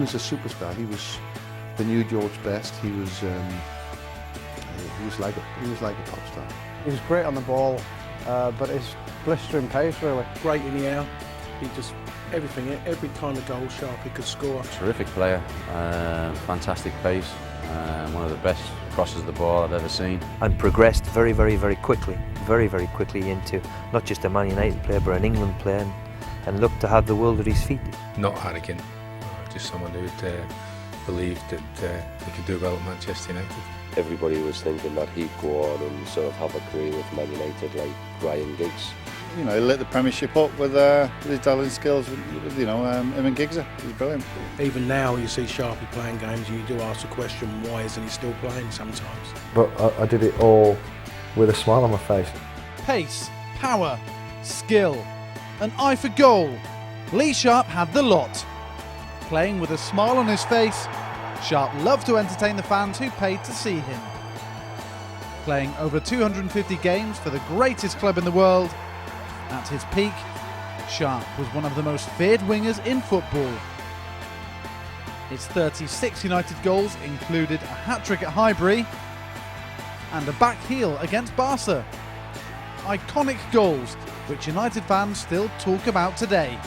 as a superstar. He was the new George Best. He was like a pop star. He was great on the ball, but his blistering pace really. Great in the air. He just everything, every kind of goal Sharpe he could score. Terrific player, fantastic pace, one of the best crosses of the ball I've ever seen. And progressed very quickly into not just a Man United player but an England player, and looked to have the world at his feet. Not arrogant, just someone who believed that he could do well at Manchester United. Everybody was thinking that he'd go on and sort of have a career with Man United like Ryan Giggs. You know, he lit the Premiership up with his dazzling skills. You know, him and Giggs, he was brilliant. Even now, you see Sharpe playing games, and you do ask the question, why isn't he still playing sometimes? But I did it all with a smile on my face. Pace, power, skill, an eye for goal. Lee Sharpe had the lot. Playing with a smile on his face, Sharpe loved to entertain the fans who paid to see him. Playing over 250 games for the greatest club in the world, at his peak, Sharpe was one of the most feared wingers in football. His 36 United goals included a hat-trick at Highbury and a back heel against Barca. Iconic goals which United fans still talk about today.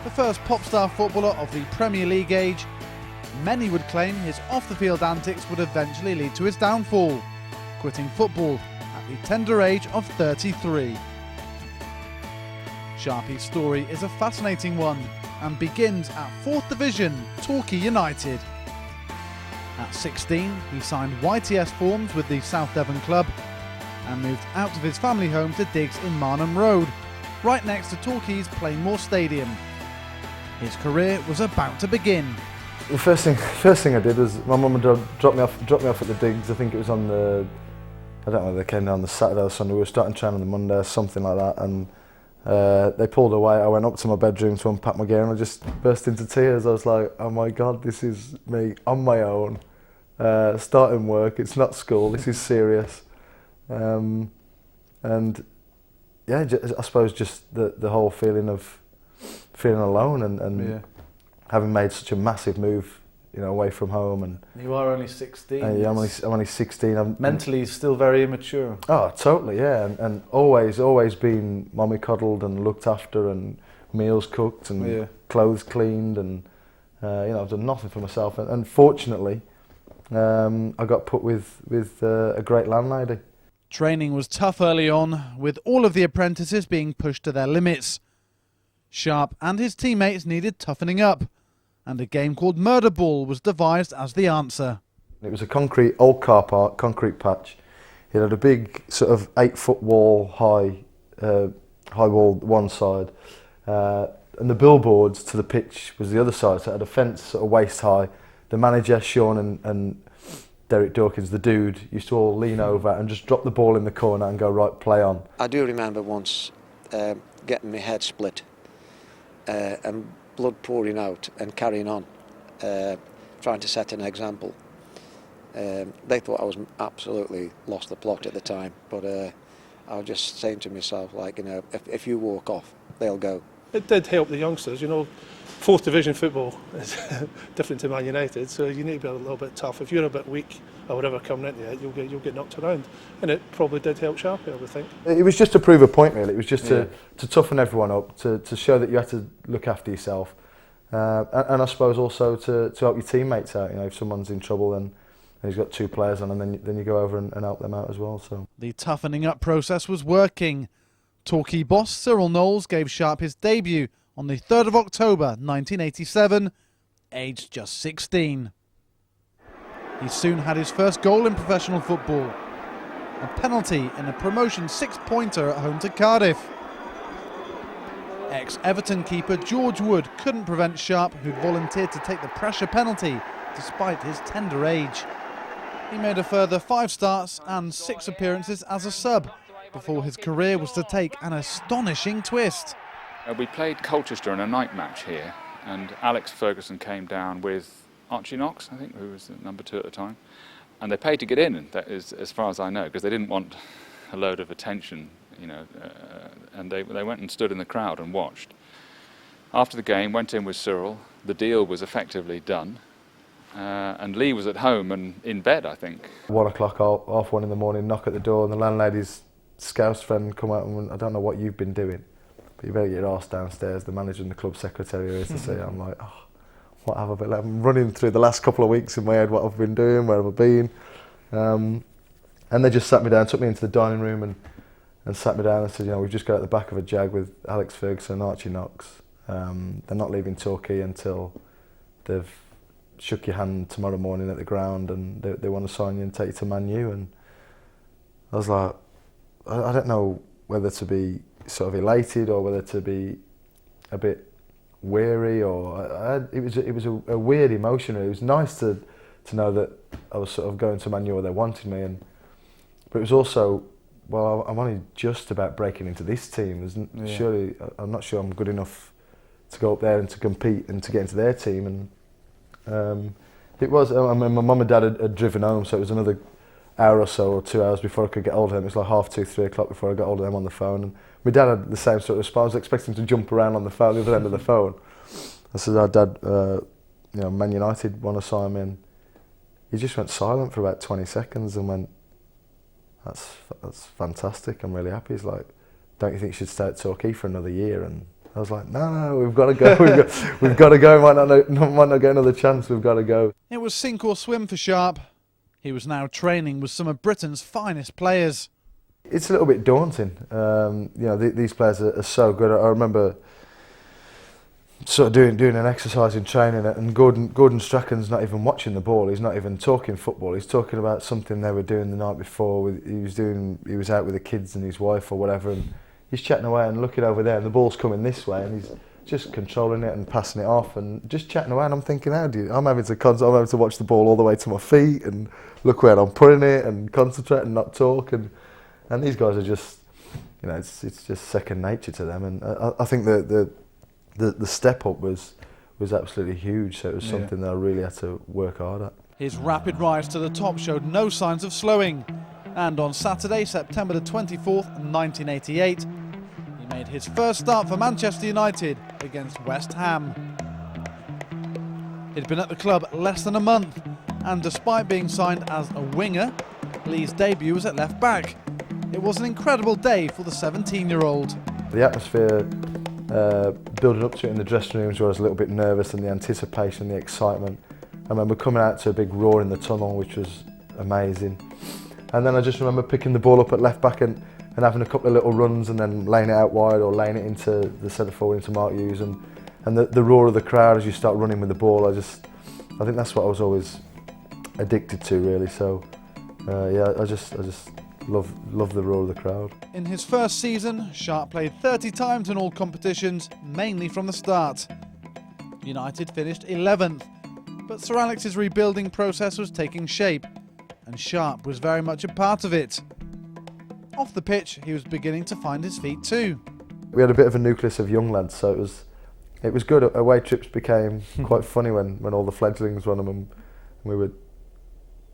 The first pop star footballer of the Premier League age, many would claim his off-the-field antics would eventually lead to his downfall, quitting football at the tender age of 33. Sharpe's story is a fascinating one and begins at 4th Division, Torquay United. At 16, he signed YTS forms with the South Devon club and moved out of his family home to digs in Marnham Road, right next to Torquay's Plainmoor Stadium. His career was about to begin. The first thing I did was my mum and dad dropped me off at the digs. I think it was on the, I don't know, they came down the Saturday or Sunday. We were starting training on the Monday or something like that, and they pulled away. I went up to my bedroom to unpack my gear and I just burst into tears. I was like, oh my God, this is me on my own, starting work. It's not school, this is serious. And yeah, I suppose just the whole feeling of feeling alone and yeah, having made such a massive move, you know, away from home. And you are only 16. Yeah, I'm only 16. I'm mentally still very immature. Oh, totally, yeah, and always been mommy coddled and looked after and meals cooked and yeah, clothes cleaned, and you know, I've done nothing for myself. And fortunately, I got put with a great landlady. Training was tough early on, with all of the apprentices being pushed to their limits. Sharpe and his teammates needed toughening up, and a game called Murder Ball was devised as the answer. It was a old car park, concrete patch. It had a big sort of 8-foot wall, high wall one side, and the billboards to the pitch was the other side, so it had a fence sort of waist high. The manager, Sean, and Derek Dawkins, the dude, used to all lean over and just drop the ball in the corner and go, right, play on. I do remember once getting my head split and blood pouring out and carrying on, trying to set an example. They thought I was absolutely lost the plot at the time, but I was just saying to myself, like, you know, if you walk off, they'll go. It did help the youngsters, you know. 4th Division football is different to Man United, so you need to be a little bit tough. If you're a bit weak or whatever coming into it, you'll get knocked around, and it probably did help Sharpe, I would think. It was just to prove a point, really. It was just to toughen everyone up, to show that you had to look after yourself, and I suppose also to help your teammates out. You know, if someone's in trouble and he's got 2 players on, and then you go over and help them out as well. So the toughening up process was working. Torquay boss Cyril Knowles gave Sharpe his debut on the 3rd of October 1987, aged just 16. He soon had his first goal in professional football, a penalty in a promotion 6-pointer at home to Cardiff. Ex-Everton keeper George Wood couldn't prevent Sharpe, who volunteered to take the pressure penalty despite his tender age. He made a further 5 starts and 6 appearances as a sub before his career was to take an astonishing twist. We played Colchester in a night match here, and Alex Ferguson came down with Archie Knox, I think, who was number 2 at the time, and they paid to get in, that is, as far as I know, because they didn't want a load of attention, you know, and they went and stood in the crowd and watched. After the game, went in with Cyril, the deal was effectively done, and Lee was at home and in bed, I think. 1 o'clock, half 1 in the morning, knock at the door, and the landlady's Scouse friend come out and went, I don't know what you've been doing, but you better get your arse downstairs. The manager and the club secretary is to say. I'm like, oh, what have I been? I'm running through the last couple of weeks in my head, what I've been doing, where have I been? And they just sat me down, took me into the dining room and sat me down and said, you know, we've just got at the back of a jag with Alex Ferguson and Archie Knox. They're not leaving Torquay until they've shook your hand tomorrow morning at the ground, and they want to sign you and take you to Man U. And I was like, I don't know whether to be sort of elated or whether to be a bit weary, or it was a weird emotion. It was nice to know that I was sort of going to Man U where they wanted me, but it was also, well, I'm only just about breaking into this team. Surely, I'm not sure I'm good enough to go up there and to compete and to get into their team. And it was, I mean, my mum and dad had driven home, so it was another hour or so, or 2 hours before I could get hold of them. It was like 2:30, 3 o'clock before I got hold of them on the phone. And my dad had the same sort of response. I was expecting to jump around on the phone, the other end of the phone. I said, oh, Dad, you know, Man United want to sign me. And he just went silent for about 20 seconds and went, that's fantastic, I'm really happy. He's like, don't you think you should stay at Torquay for another year? And I was like, no, we've got to go. We've got to go. Might not get another chance. We've got to go. It was sink or swim for Sharpe. He was now training with some of Britain's finest players. It's a little bit daunting. You know, these players are so good. I remember sort of doing an exercise in training, and Gordon Strachan's not even watching the ball. He's not even talking football. He's talking about something they were doing the night before. He was out with the kids and his wife or whatever, and he's chatting away and looking over there, and the ball's coming this way, and he's just controlling it and passing it off and just chatting away. And I'm thinking, I'm having to watch the ball all the way to my feet and look where I'm putting it and concentrate and not talk. And these guys are just, you know, it's just second nature to them. And I think the step up was absolutely huge. So it was something that I really had to work hard at. His rapid rise to the top showed no signs of slowing. And on Saturday, September the 24th, 1988, he made his first start for Manchester United against West Ham. He'd been at the club less than a month, and despite being signed as a winger, Lee's debut was at left back. It was an incredible day for the 17-year-old. The atmosphere building up to it in the dressing rooms, where I was a little bit nervous, and the anticipation, the excitement. I remember coming out to a big roar in the tunnel, which was amazing. And then I just remember picking the ball up at left back and having a couple of little runs, and then laying it out wide or laying it into the centre forward, into Mark Hughes, and the roar of the crowd as you start running with the ball. I think that's what I was always addicted to, really. So I just love the roar of the crowd. In his first season, Sharpe played 30 times in all competitions, mainly from the start. United finished 11th, but Sir Alex's rebuilding process was taking shape, and Sharpe was very much a part of it. Off the pitch, he was beginning to find his feet too. We had a bit of a nucleus of young lads, so it was good. Away trips became quite funny when all the fledglings were on them, and we were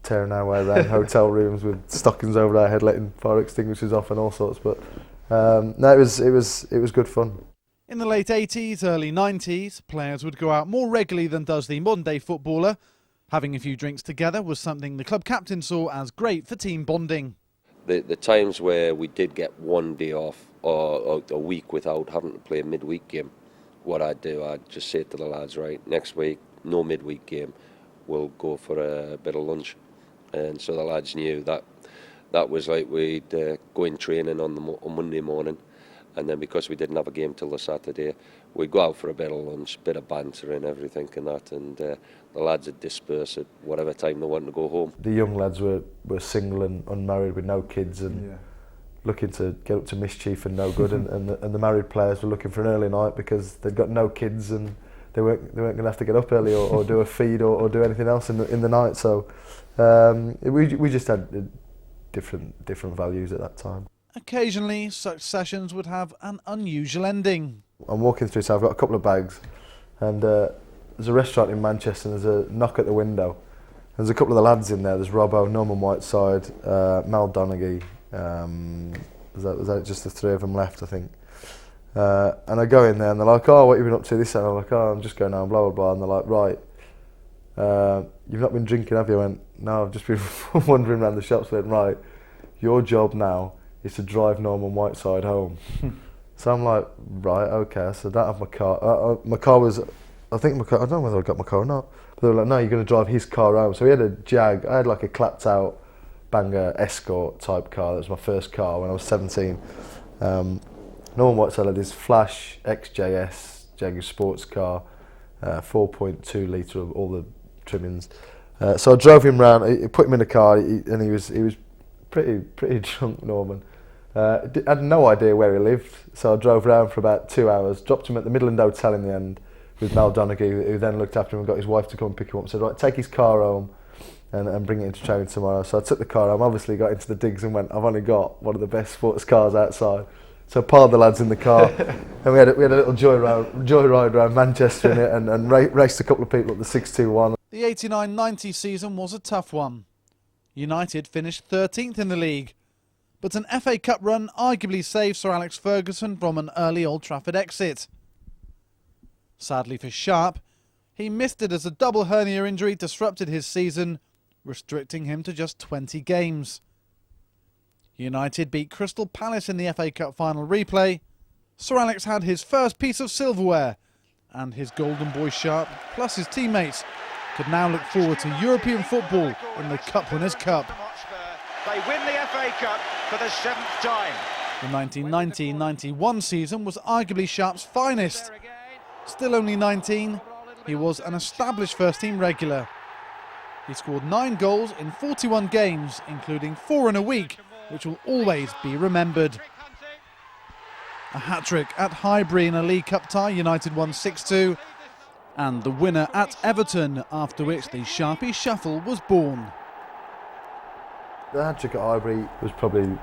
tearing our way around hotel rooms with stockings over our head, letting fire extinguishers off and all sorts. But no, it was good fun. In the late 80s, early 90s, players would go out more regularly than does the modern-day footballer. Having a few drinks together was something the club captain saw as great for team bonding. The times where we did get one day off or a week without having to play a midweek game, what I'd do, I'd just say to the lads, right, next week, no midweek game, we'll go for a bit of lunch. And so the lads knew that was like we'd go in training on Monday morning, and then because we didn't have a game till the Saturday, we'd go out for a bit of lunch, bit of banter and everything and that, and the lads would disperse at whatever time they wanted to go home. The young lads were single and unmarried with no kids and looking to get up to mischief and no good, and the married players were looking for an early night because they'd got no kids and they weren't going to have to get up early or do a feed or do anything else in the night. So we just had different values at that time. Occasionally, such sessions would have an unusual ending. I'm walking through, so I've got a couple of bags, and there's a restaurant in Manchester, and there's a knock at the window. There's a couple of the lads in there. There's Robbo, Norman Whiteside, Mal Donaghy. Was that just the three of them left, I think. And I go in there and they're like, oh, what have you been up to this? And I'm like, oh, I'm just going down, blah, blah, blah. And they're like, right, you've not been drinking, have you? I went, no, I've just been wandering around the shops. I went, right, your job now is to drive Norman Whiteside home. So I'm like, right, okay. So I don't have my car. My car was, I don't know whether I got my car or not. But they were like, no, you're going to drive his car home. So we had a Jag. I had like a clapped out Banger Escort type car. That was my first car when I was 17. Norman Whiteside had this Flash XJS Jaguar sports car, 4.2 litre of all the trimmings. So I drove him round. I put him in the car, and he was pretty drunk, Norman. I had no idea where he lived, so I drove around for about 2 hours, dropped him at the Midland Hotel in the end with Mel Donaghy, who then looked after him and got his wife to come and pick him up and said, right, take his car home and bring it into training tomorrow. So I took the car home, obviously got into the digs and went, I've only got one of the best sports cars outside. So I piled the lads in the car and we had a little joyride around Manchester in it and raced a couple of people up the 621. The 89-90 season was a tough one. United finished 13th in the league, but an FA Cup run arguably saved Sir Alex Ferguson from an early Old Trafford exit. Sadly for Sharpe, he missed it as a double hernia injury disrupted his season, restricting him to just 20 games. United beat Crystal Palace in the FA Cup final replay. Sir Alex had his first piece of silverware, and his golden boy Sharpe, plus his teammates, could now look forward to European football in the Cup Winners' Cup. They win the FA Cup for the 7th time. The 1990-91 season was arguably Sharpe's finest. Still only 19, he was an established first-team regular. He scored 9 goals in 41 games, including 4 in a week, which will always be remembered. A hat-trick at Highbury in a League Cup tie, United won 6-2, and the winner at Everton, after which the Sharpie Shuffle was born. The hat-trick at Highbury was probably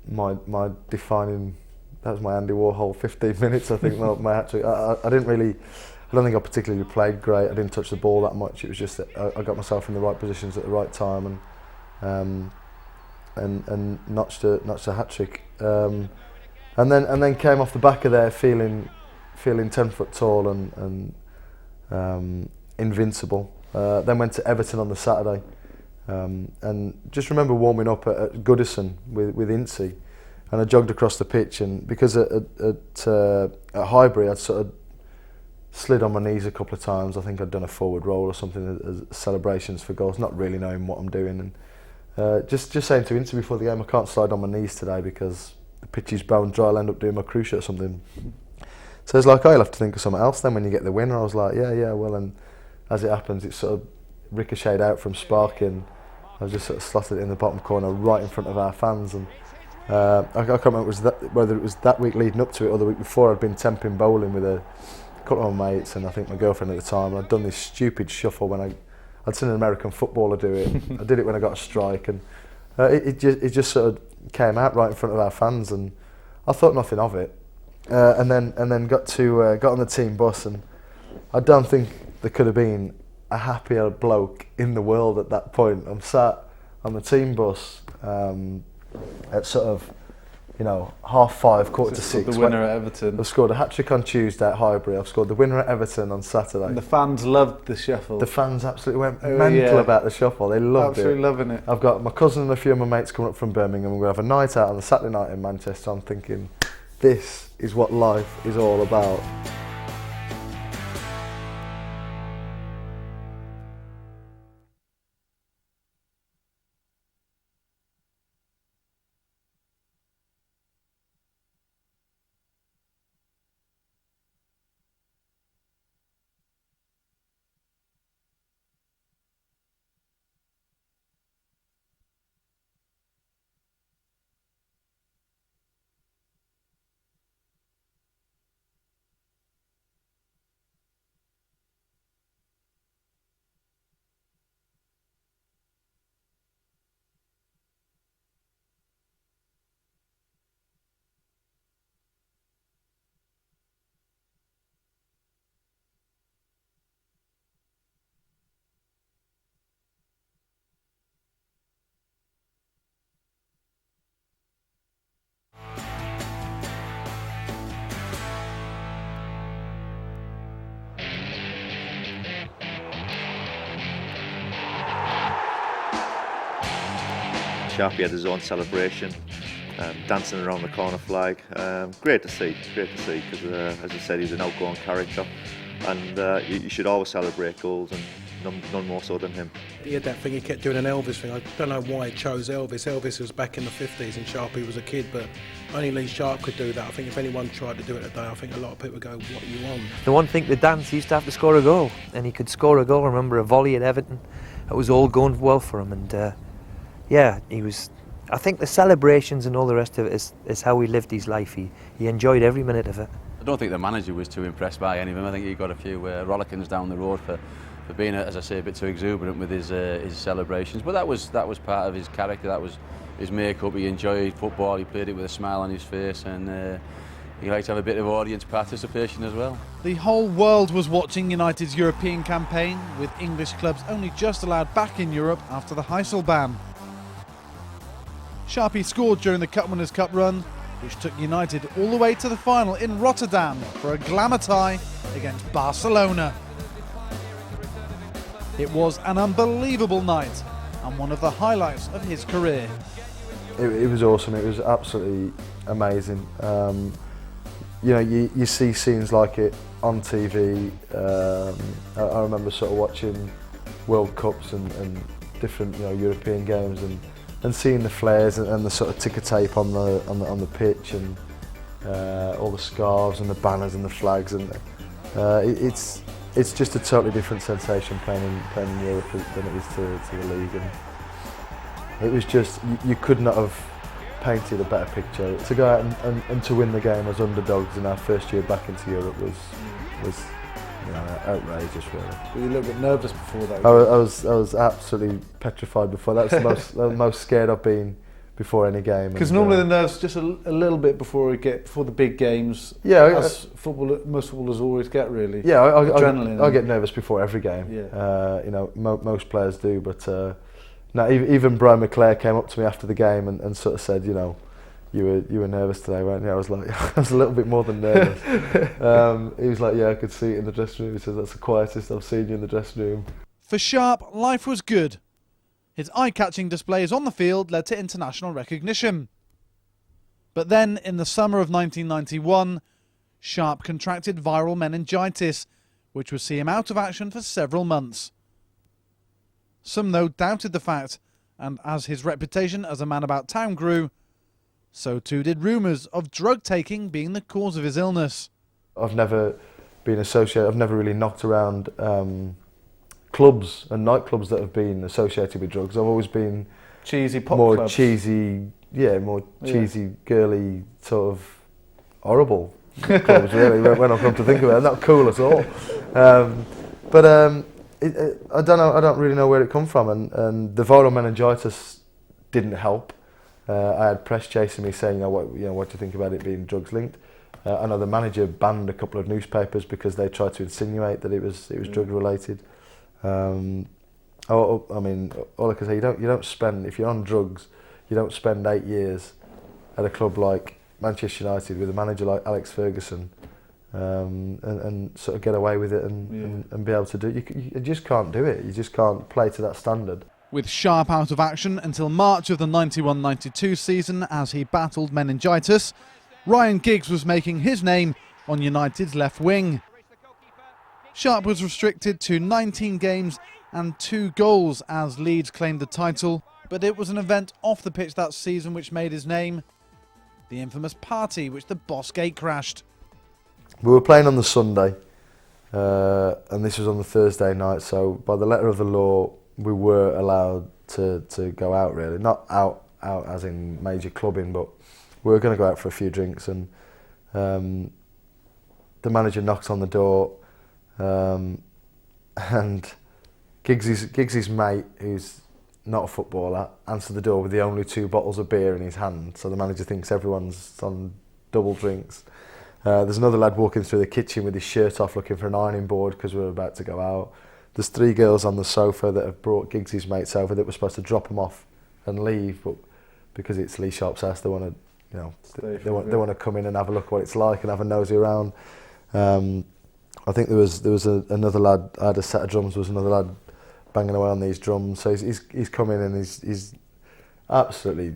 my defining, that was my Andy Warhol 15 minutes, I think, my hat-trick. I don't think I particularly played great. I didn't touch the ball that much. It was just that I got myself in the right positions at the right time and notched a hat-trick. And then came off the back of there feeling 10 foot tall and invincible. Then went to Everton on the Saturday. And just remember warming up at Goodison with Ince, and I jogged across the pitch, and because at Highbury I'd sort of slid on my knees a couple of times. I think I'd done a forward roll or something as celebrations for goals, not really knowing what I'm doing, and just saying to Ince before the game, I can't slide on my knees today because the pitch is bone dry, I'll end up doing my cruciate or something. So it's like, oh, you'll have to think of something else then when you get the win. And I was like, yeah, well, and as it happens, it sort of ricocheted out from Sparky. I just sort of slotted it in the bottom corner right in front of our fans, and I can't remember whether it was that week leading up to it or the week before. I'd been temping bowling with a couple of my mates and I think my girlfriend at the time, and I'd done this stupid shuffle when I'd seen an American footballer do it. I did it when I got a strike, and it just sort of came out right in front of our fans, and I thought nothing of it. And then got on the team bus, and I don't think there could have been a happier bloke in the world at that point. I'm sat on the team bus at sort of, 5:30, quarter to 6. The winner at Everton. I've scored a hat-trick on Tuesday at Highbury. I've scored the winner at Everton on Saturday. And the fans loved the shuffle. The fans absolutely went mental about the shuffle. They loved Absolutely loving it. I've got my cousin and a few of my mates coming up from Birmingham. We're going to have a night out on the Saturday night in Manchester. I'm thinking, this is what life is all about. Sharpie had his own celebration, dancing around the corner flag. Great to see, because as I said, he's an outgoing character, and you should always celebrate goals, and none more so than him. He had that thing, he kept doing an Elvis thing. I don't know why he chose Elvis. Elvis was back in the 50s and Sharpie was a kid, but only Lee Sharpe could do that. I think if anyone tried to do it today, I think a lot of people would go, what are you on? The one thing, the dance, he used to have to score a goal, and he could score a goal. I remember a volley at Everton. It was all going well for him, and yeah, he was. I think the celebrations and all the rest of it is how he lived his life. He enjoyed every minute of it. I don't think the manager was too impressed by any of them. I think he got a few rollickings down the road for being, as I say, a bit too exuberant with his celebrations. But that was part of his character. That was his makeup. He enjoyed football. He played it with a smile on his face, and he liked to have a bit of audience participation as well. The whole world was watching United's European campaign, with English clubs only just allowed back in Europe after the Heysel ban. Sharpie scored during the Cup Winners' Cup run, which took United all the way to the final in Rotterdam for a glamour tie against Barcelona. It was an unbelievable night and one of the highlights of his career. It was awesome. It was absolutely amazing. You know, you see scenes like it on TV. I remember sort of watching World Cups and different European games and seeing the flares and the sort of ticker tape on the pitch and all the scarves and the banners and the flags, and it's just a totally different sensation playing in Europe than it is to the league, and it was just you could not have painted a better picture. To go out and to win the game as underdogs in our first year back into Europe was outrageous, really. Were you a little bit nervous before that? I was absolutely petrified before. That's the most scared I've been before any game. Because normally the nerves just a little bit before the big games. Yeah, as most footballers always get, really. Yeah, adrenaline. I get nervous before every game. Yeah. Most players do, but no, even Brian McClare came up to me after the game and sort of said, you were nervous today, weren't you? I was like, I was a little bit more than nervous. He was like, yeah, I could see it in the dressing room. He says, that's the quietest I've seen you in the dressing room. For Sharpe, life was good. His eye-catching displays on the field led to international recognition. But then, in the summer of 1991, Sharpe contracted viral meningitis, which would see him out of action for several months. Some, though, doubted the fact, and as his reputation as a man about town grew, so too did rumours of drug taking being the cause of his illness. I've never been associated, I've never really knocked around clubs and nightclubs that have been associated with drugs. I've always been cheesy pop more clubs. cheesy, girly, sort of horrible clubs, really, when I come to think of it. Not cool at all. I don't know, I don't really know where it come from, and the viral meningitis didn't help. I had press chasing me saying, what do you think about it being drugs linked? I know the manager banned a couple of newspapers because they tried to insinuate that it was drug related. I mean, all I can say, you don't spend, if you're on drugs, you don't spend 8 years at a club like Manchester United with a manager like Alex Ferguson and sort of get away with it and be able to do it. You just can't do it. You just can't play to that standard. With Sharpe out of action until March of the 91-92 season as he battled meningitis, Ryan Giggs was making his name on United's left wing. Sharpe was restricted to 19 games and 2 goals as Leeds claimed the title, but it was an event off the pitch that season which made his name, the infamous party which the Boss Gate crashed. We were playing on the Sunday, and this was on the Thursday night, so by the letter of the law, we were allowed to go out, really. Not out as in major clubbing, but we were going to go out for a few drinks, and the manager knocked on the door, and Giggs's mate, who's not a footballer, answered the door with the only 2 bottles of beer in his hand, so the manager thinks everyone's on double drinks. There's another lad walking through the kitchen with his shirt off looking for an ironing board because we were about to go out. There's 3 girls on the sofa that have brought Giggs's mates over that were supposed to drop them off and leave, but because it's Lee Sharpe's house, they want to, they want to come in and have a look what it's like and have a nosy around. I think there was another lad. I had a set of drums. There was another lad banging away on these drums. So he's come in and he's absolutely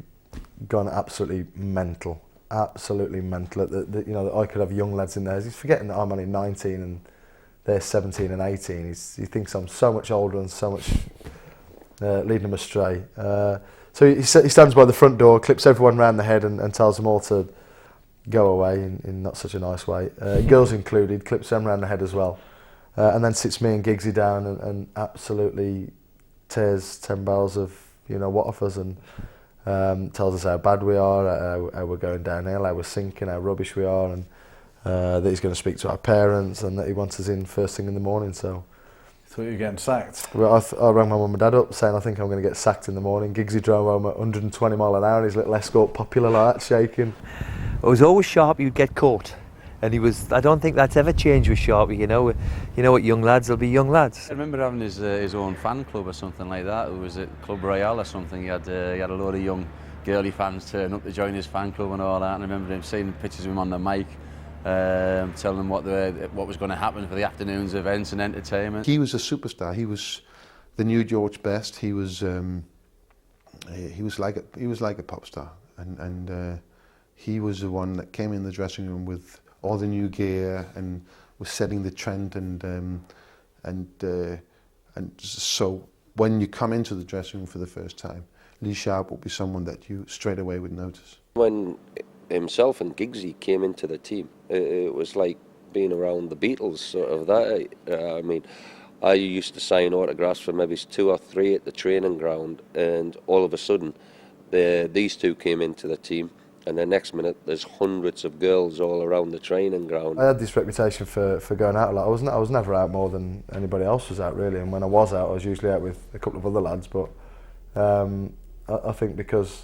gone absolutely mental. Absolutely mental. You know, that I could have young lads in there. He's forgetting that I'm only 19 and they're 17 and 18. He thinks I'm so much older and so much leading them astray. So he stands by the front door, clips everyone round the head and tells them all to go away in not such a nice way. Girls included, clips them round the head as well. And then sits me and Giggsy down and absolutely tears 10 barrels of, you know, what off us, and tells us how bad we are, how we're going downhill, how we're sinking, how rubbish we are, and that he's going to speak to our parents and that he wants us in first thing in the morning. So thought you were getting sacked. Well, I rang my mum and dad up saying I think I'm going to get sacked in the morning. Giggsy drove home at 120 mile an hour, his little Escort Popular like that, shaking. It was always Sharpe you'd get caught. And he was, I don't think that's ever changed with Sharpe, you know what, young lads will be young lads. I remember having his own fan club or something like that. It was at Club Royale or something. He had a load of young girly fans turn up to join his fan club and all that. And I remember him seeing pictures of him on the mic, telling them what was going to happen for the afternoon's events and entertainment. He was a superstar. He was the new George Best. He was like a pop star, and he was the one that came in the dressing room with all the new gear and was setting the trend, and so when you come into the dressing room for the first time, Lee Sharpe will be someone that you straight away would notice. When himself and Giggsy came into the team, it was like being around the Beatles, sort of that. I mean, I used to sign autographs for maybe 2 or 3 at the training ground, and all of a sudden these two came into the team. And the next minute, there's hundreds of girls all around the training ground. I had this reputation for going out a lot. I was never out more than anybody else was out, really. And when I was out, I was usually out with a couple of other lads. But I think because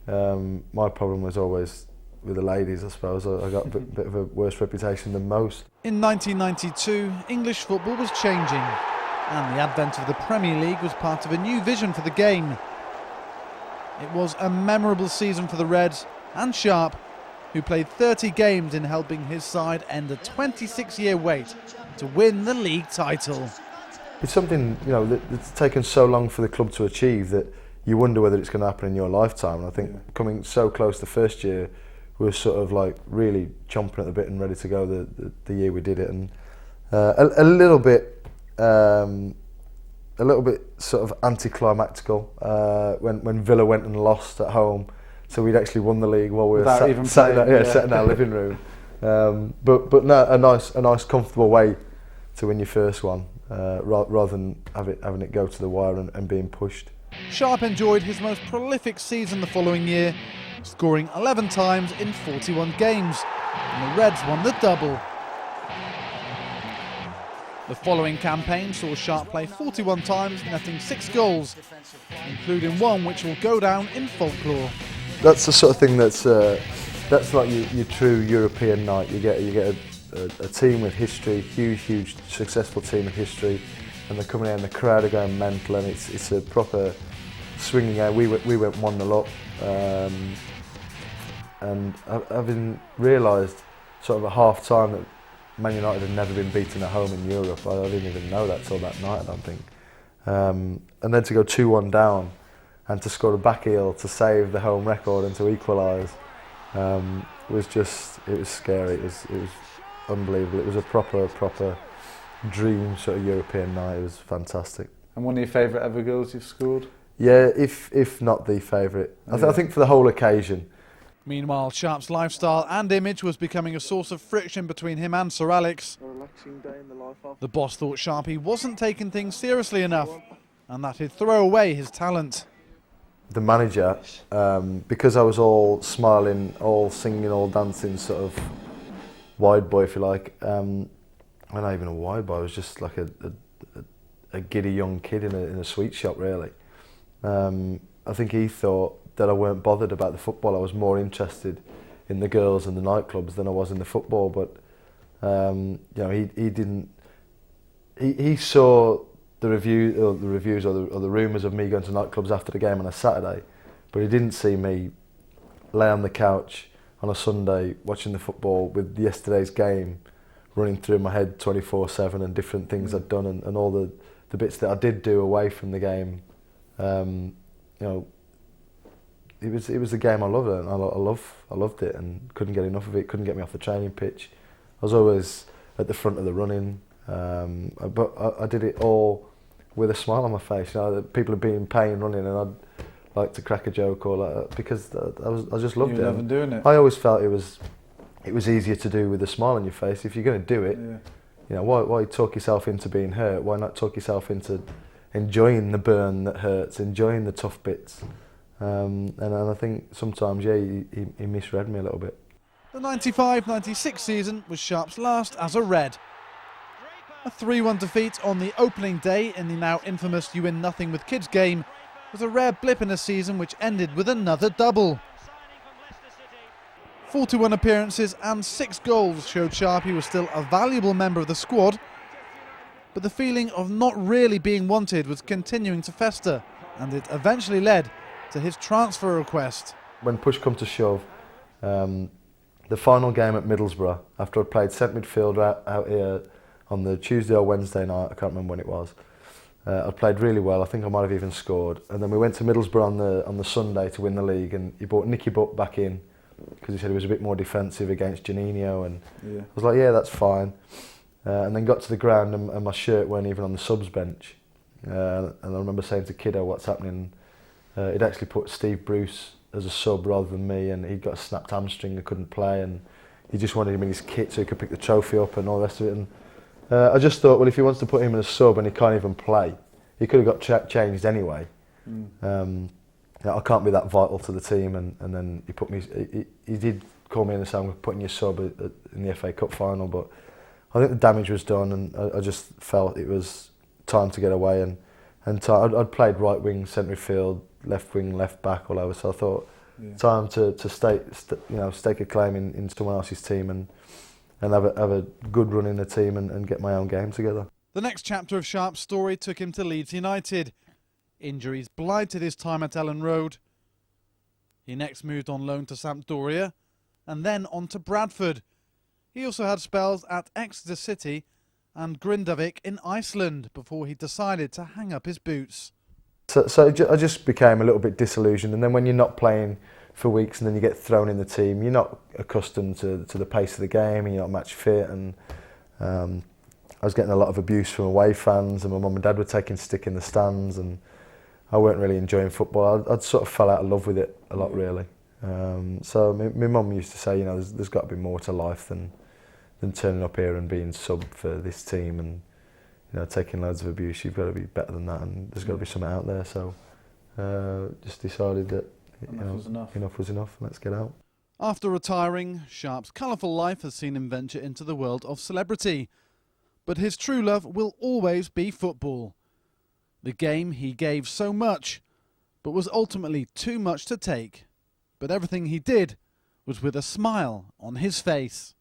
my problem was always with the ladies, I suppose, I got a bit of a worse reputation than most. In 1992, English football was changing, and the advent of the Premier League was part of a new vision for the game. It was a memorable season for the Reds and Sharpe, who played 30 games in helping his side end a 26-year wait to win the league title. It's something, you know, that's taken so long for the club to achieve that you wonder whether it's going to happen in your lifetime. And I think coming so close the first year, we were sort of like really chomping at the bit and ready to go the year we did it. And a little bit sort of anticlimactical when Villa went and lost at home, so we'd actually won the league while we were sat in our living room. But no, a nice comfortable way to win your first one, rather than having it go to the wire and being pushed. Sharpe enjoyed his most prolific season the following year, scoring 11 times in 41 games, and the Reds won the double. The following campaign saw Sharpe play 41 times, netting 6 goals, including one which will go down in folklore. That's the sort of thing that's like your true European night. You get a team with history, huge successful team with history, and they're coming in and the crowd are going mental, and it's a proper swinging game. We went 1-0 up, and having realised sort of at half time that Man United had never been beaten at home in Europe. I didn't even know that till that night, I don't think. And then to go 2-1 down and to score a back heel to save the home record and to equalise was scary. It was unbelievable. It was a proper dream sort of European night. It was fantastic. And one of your favourite ever goals you've scored? Yeah, if not the favourite. I think for the whole occasion. Meanwhile, Sharpe's lifestyle and image was becoming a source of friction between him and Sir Alex. The boss thought Sharpe wasn't taking things seriously enough and that he'd throw away his talent. The manager, because I was all smiling, all singing, all dancing, sort of wide boy, if you like. I'm not even a wide boy, I was just like a giddy young kid in a sweet shop, really. I think he thought that I weren't bothered about the football. I was more interested in the girls and the nightclubs than I was in the football. But you know, he didn't. He saw the reviews or the rumours of me going to nightclubs after the game on a Saturday, but he didn't see me lay on the couch on a Sunday watching the football with yesterday's game running through my head 24/7 and different things I'd done and all the bits that I did do away from the game. You know, it was the game I loved, and I loved it, and couldn't get enough of it. Couldn't get me off the training pitch. I was always at the front of the running, but I did it all with a smile on my face. You know, people would be in pain running, and I'd like to crack a joke or like that, because I just loved it. Loving doing it. I always felt it was easier to do with a smile on your face. If you're going to do it, you know, why talk yourself into being hurt? Why not talk yourself into enjoying the burn that hurts, enjoying the tough bits? And I think sometimes, he misread me a little bit. The 95-96 season was Sharp's last as a Red. A 3-1 defeat on the opening day in the now infamous You Win Nothing with Kids game was a rare blip in a season which ended with another double. 41 appearances and 6 goals showed Sharpe he was still a valuable member of the squad, but the feeling of not really being wanted was continuing to fester, and it eventually led to his transfer request. When push come to shove, the final game at Middlesbrough, after I'd played centre midfield out here on the Tuesday or Wednesday night, I can't remember when it was, I played really well. I think I might have even scored. And then we went to Middlesbrough on the Sunday to win the league, and he brought Nicky Butt back in because he said he was a bit more defensive against Janino, and I was like, yeah, that's fine. And then got to the ground, and my shirt weren't even on the subs bench. And I remember saying to Kiddo, what's happening? He'd actually put Steve Bruce as a sub rather than me, and he'd got a snapped hamstring and couldn't play, and he just wanted him in his kit so he could pick the trophy up and all the rest of it. And I just thought, well, if he wants to put him in a sub and he can't even play, he could have got changed anyway. I can't be that vital to the team, and then he put me. He did call me in and say, I'm putting your sub in the FA Cup final, but I think the damage was done, and I just felt it was time to get away. And I'd played right wing, centre field, left wing, left back, all over. So I thought time to stake a claim in someone else's team and have a good run in the team and get my own game together. The next chapter of Sharp's story took him to Leeds United. Injuries blighted his time at Ellen Road. He next moved on loan to Sampdoria and then on to Bradford. He also had spells at Exeter City and Grindavik in Iceland before he decided to hang up his boots. So I just became a little bit disillusioned, and then when you're not playing for weeks and then you get thrown in the team, you're not accustomed to the pace of the game, and you're not match fit, and I was getting a lot of abuse from away fans, and my mum and dad were taking stick in the stands, and I weren't really enjoying football. I'd sort of fell out of love with it a lot, really. So my mum used to say, you know, there's got to be more to life than turning up here and being sub for this team and, you know, taking loads of abuse. You've got to be better than that, and there's got to be something out there. So just decided that enough was enough. Let's get out. After retiring, Sharp's colourful life has seen him venture into the world of celebrity. But his true love will always be football. The game he gave so much, but was ultimately too much to take. But everything he did was with a smile on his face.